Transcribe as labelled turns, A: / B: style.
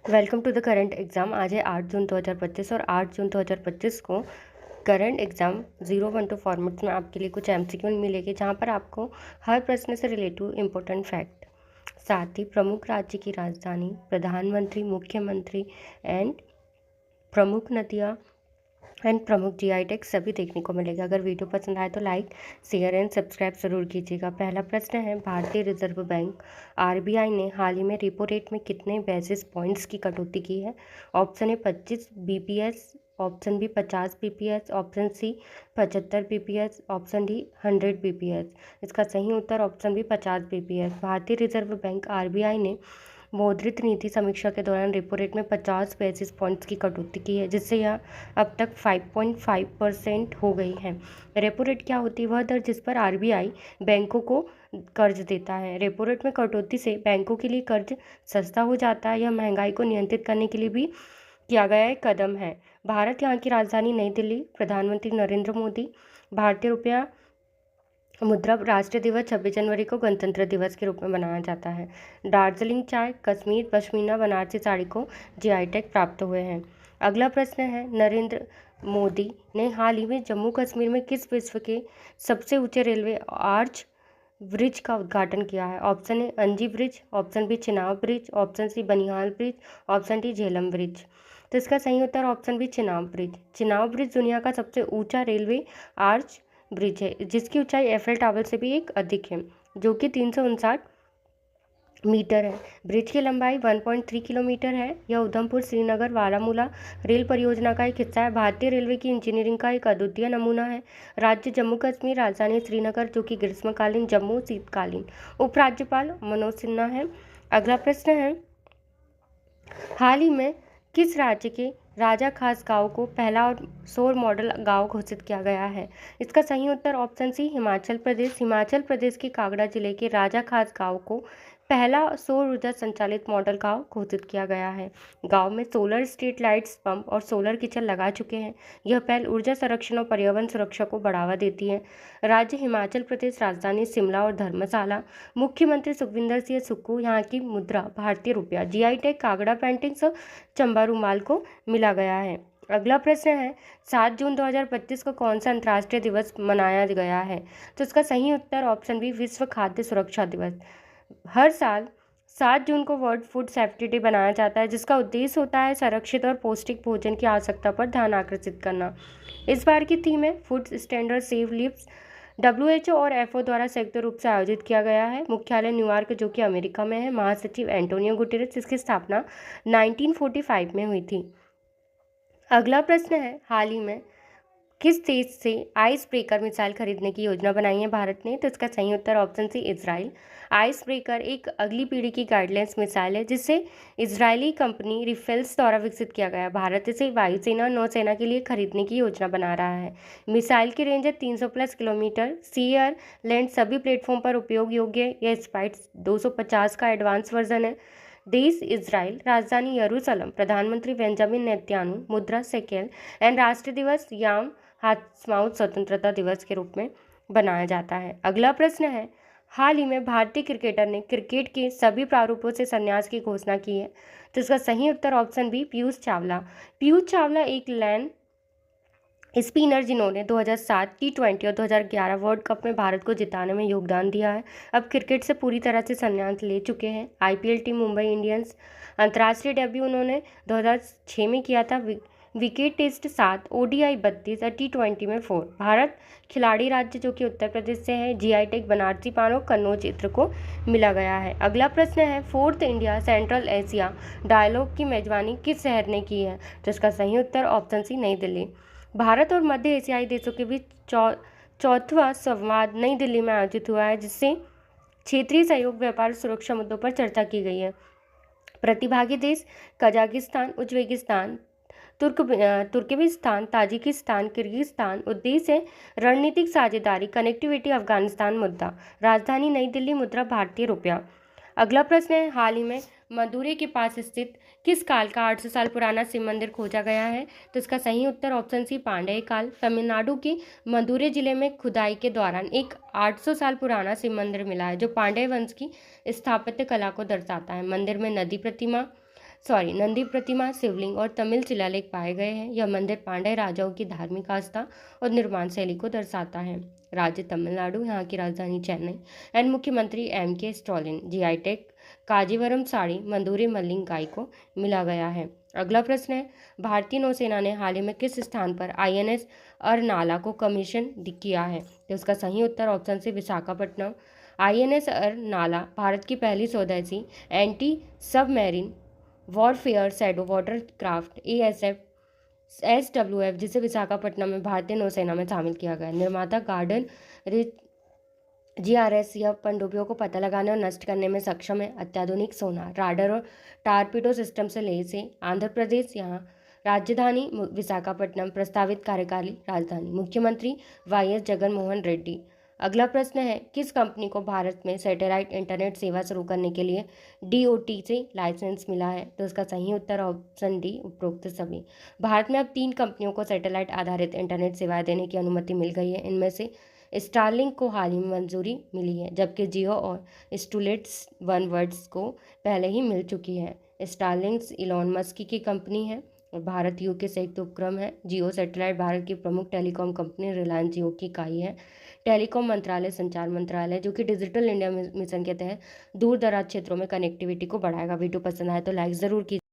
A: Welcome to the current exam. आज है 8 जून 2025 और 8 जून 2025 को करंट एग्ज़ाम 012 फॉर्मेट्स में आपके लिए कुछ एमसीक्यू मिलेंगे, जहां पर आपको हर प्रश्न से रिलेटिव इम्पोर्टेंट फैक्ट, साथ ही प्रमुख राज्य की राजधानी, प्रधानमंत्री, मुख्यमंत्री एंड प्रमुख नदियाँ एंड प्रमुख जीआई टैग सभी देखने को मिलेगा। अगर वीडियो पसंद आए तो लाइक, शेयर एंड सब्सक्राइब ज़रूर कीजिएगा। पहला प्रश्न है, भारतीय रिजर्व बैंक आरबीआई ने हाल ही में रेपो रेट में कितने बेसिस पॉइंट्स की कटौती की है? Option A 25 BPS, option B 50 BPS, option C 75 BPS, option D 100 BPS. इसका सही उत्तर ऑप्शन बी 50 बीपीएस। भारतीय रिजर्व बैंक आरबीआई ने मौद्रिक नीति समीक्षा के दौरान रेपो रेट में 50 बेसिस पॉइंट्स की कटौती की है, जिससे यह अब तक 5.5% हो गई है। रेपो रेट क्या होती है? वह दर जिस पर आरबीआई बैंकों को कर्ज देता है। रेपो रेट में कटौती से बैंकों के लिए कर्ज सस्ता हो जाता है। यह महंगाई को नियंत्रित करने के लिए भी किया गया एक कदम है। भारत यहाँ की राजधानी नई दिल्ली, प्रधानमंत्री नरेंद्र मोदी। भारतीय रुपया मुद्रा राष्ट्रीय दिवस 26 जनवरी को गणतंत्र दिवस के रूप में मनाया जाता है। दार्जिलिंग चाय, कश्मीर पश्मीना, बनारसी साड़ी को जीआई टैग प्राप्त हुए हैं। अगला प्रश्न है, नरेंद्र मोदी ने हाल ही में जम्मू कश्मीर में किस विश्व के सबसे ऊंचे रेलवे आर्च ब्रिज का उद्घाटन किया है? Option A Anji bridge, option B Chenab bridge, option C Banihal bridge, option D Jhelum bridge. तो इसका सही उत्तर option B Chenab bridge. Chenab bridge दुनिया का सबसे ऊंचा रेलवे आर्च ब्रिज है, जिसकी ऊंचाई एफएल टावर से भी एक अधिक है, जो कि 359 मीटर है। ब्रिज की लंबाई 1.3 किलोमीटर है। यह उधमपुर श्रीनगर बारामूला रेल परियोजना का एक हिस्सा है। भारतीय रेलवे की इंजीनियरिंग का एक अद्वितीय नमूना है। राज्य जम्मू कश्मीर, राजधानी श्रीनगर, जो कि ग्रीष्मकालीन, जम्मू शीतकालीन। उपराज्यपाल मनोज सिन्हा है। अगला प्रश्न है, हाल ही में किस राज्य के राजा खास गांव को पहला और सौर मॉडल गांव घोषित किया गया है? इसका सही उत्तर ऑप्शन सी हिमाचल प्रदेश। हिमाचल प्रदेश के कांगड़ा जिले के राजा खास गांव को पहला सौर ऊर्जा संचालित मॉडल गांव घोषित किया गया है। गांव में सोलर स्ट्रीट लाइट्स, पंप और सोलर किचन लगा चुके हैं। यह पहल ऊर्जा संरक्षण और पर्यावरण सुरक्षा को बढ़ावा देती है। राज्य हिमाचल प्रदेश, राजधानी शिमला और धर्मशाला। मुख्यमंत्री सुखविंदर सिंह सुक्खू। यहाँ की मुद्रा भारतीय रुपया। जीआई टैग कागड़ा पेंटिंग्स और चंबा रूमाल को मिला गया है। अगला प्रश्न है, 7 जून 2025 को कौन सा अंतर्राष्ट्रीय दिवस मनाया गया है? तो इसका सही उत्तर ऑप्शन बी विश्व खाद्य सुरक्षा दिवस। हर साल 7 जून को वर्ल्ड फूड सेफ्टी डे बनाया जाता है, जिसका उद्देश्य होता है संरक्षित और पौष्टिक भोजन की आवश्यकता पर ध्यान आकर्षित करना। इस बार की थीम है food standard save lives. WHO और एफओ द्वारा संयुक्त रूप से आयोजित किया गया है। मुख्यालय न्यूयॉर्क, जो कि अमेरिका में है। महासचिव एंटोनियो गुटेरेस। इसकी स्थापना 1945 में हुई थी। अगला प्रश्न है, हाल ही में किस देश से आइस ब्रेकर मिसाइल खरीदने की योजना बनाई है भारत ने? तो इसका सही उत्तर option C Israel. Ice breaker एक अगली पीढ़ी की गाइडलाइंस मिसाइल है, जिसे इजरायली कंपनी रिफेल्स द्वारा विकसित किया गया है। भारत इसे वायुसेना और नौसेना के लिए खरीदने की योजना बना रहा है। मिसाइल की रेंज है 300 प्लस किलोमीटर। सी एयर लैंड सभी प्लेटफॉर्म पर उपयोग योग्य है। यह स्पाइस 250 का एडवांस वर्जन है। देश इजराइल, राजधानी यरूशलेम, प्रधानमंत्री बेंजामिन नेतन्याहू, मुद्रा शेकेल एंड राष्ट्रीय दिवस याम हात्समाउथ स्वतंत्रता दिवस के रूप में बनाया जाता है। अगला प्रश्न है, हाल ही में भारतीय क्रिकेटर ने क्रिकेट के सभी प्रारूपों से संन्यास की घोषणा की है। तो इसका सही उत्तर ऑप्शन बी पीयूष चावला। पीयूष चावला एक लैंड स्पिनर जिन्होंने 2007 टी20 और 2011 वर्ल्ड कप में भारत को जिताने में योगदान दिया है, अब क्रिकेट से पूरी तरह से संन्यास ले चुके हैं। IPL team Mumbai Indians. अंतर्राष्ट्रीय डेब्यू उन्होंने 2006 में किया था। विकेट टेस्ट 7, ओडीआई 32 और टी20 में 4। भारत खिलाड़ी राज्य, जो कि उत्तर प्रदेश से है। जीआई टैग बनारसी पान और कन्नौज इत्र को मिला गया है। अगला प्रश्न है, 4th India central Asia dialogue की मेजबानी किस शहर ने की है? तो इसका सही उत्तर ऑप्शन सी नई दिल्ली। भारत और मध्य एशियाई देशों के बीच चौथवा संवाद नई दिल्ली में आयोजित हुआ है, जिससे क्षेत्रीय सहयोग, व्यापार और सुरक्षा मुद्दों पर चर्चा की गई है। प्रतिभागी देश Kazakhstan, Uzbekistan, Turkmenistan, Tajikistan, Kyrgyzstan. उद्देश्य है रणनीतिक साझेदारी, कनेक्टिविटी, अफगानिस्तान मुद्दा। राजधानी नई दिल्ली, मुद्रा भारतीय रुपया। अगला प्रश्न है, हाल ही में मदुरै के पास स्थित किस काल का 800 साल पुराना शिव मंदिर खोजा गया है? तो इसका सही उत्तर ऑप्शन सी पांड्य काल। तमिलनाडु के मदुरै जिले में खुदाई के दौरान एक 800 साल पुराना शिव मंदिर मिला है, जो पांड्य वंश की स्थापत्य कला को दर्शाता है। मंदिर में नदी प्रतिमा, नंदी प्रतिमा, शिवलिंग और तमिल शिलालेख पाए गए हैं। यह मंदिर पांड्य राजाओं की धार्मिक आस्था और निर्माण शैली को दर्शाता है। राज्य तमिलनाडु, यहाँ की राजधानी चेन्नई। एंड मुख्यमंत्री M.K. Stalin. GI tag Kanjeevaram saree मंदूरी मल्लिंगाई को मिला गया है। अगला प्रश्न है, भारतीय नौसेना ने हाल ही में किस स्थान पर INS अरनाला को कमीशन किया है? तो इसका सही उत्तर ऑप्शन से विशाखापट्टनम। INS अरनाला भारत की पहली स्वदेशी anti submarine warfare shadow water craft ASF SWF, जिसे विशाखापट्टनम में भारतीय नौसेना में शामिल किया गया। निर्माता गार्डन GRS यह पनडुब्बियों को पता लगाने और नष्ट करने में सक्षम है। अत्याधुनिक सोनार, राडर और टारपीडो सिस्टम से लैस है। आंध्र प्रदेश, यहाँ राजधानी विशाखापट्टनम। प्रस्तावित कार्यकारी राजधानी मुख्यमंत्री YS जगनमोहन रेड्डी। अगला प्रश्न है, किस कंपनी को भारत में सैटेलाइट इंटरनेट सेवा शुरू करने के लिए DOT से लाइसेंस मिला है? तो इसका सही उत्तर ऑप्शन डी, उपरोक्त सभी। भारत में अब 3 कंपनियों को सैटेलाइट आधारित इंटरनेट सेवाएं देने की अनुमति मिल गई है। इनमें से स्टारलिंक को हाल ही में मंजूरी मिली है, जबकि जियो और स्टूलेट्स वनवर्ड्स को पहले ही मिल चुकी है। स्टारलिंक्स इलॉन मस्क की कंपनी है और भारत UK संयुक्त उपक्रम है। जियो सैटेलाइट भारत की प्रमुख टेलीकॉम कंपनी रिलायंस जियो की इकाई है। टेलीकॉम मंत्रालय संचार मंत्रालय, जो कि डिजिटल इंडिया मिशन के तहत दूर दराज क्षेत्रों में कनेक्टिविटी को बढ़ाएगा। वीडियो पसंद आए तो लाइक ज़रूर कीजिए।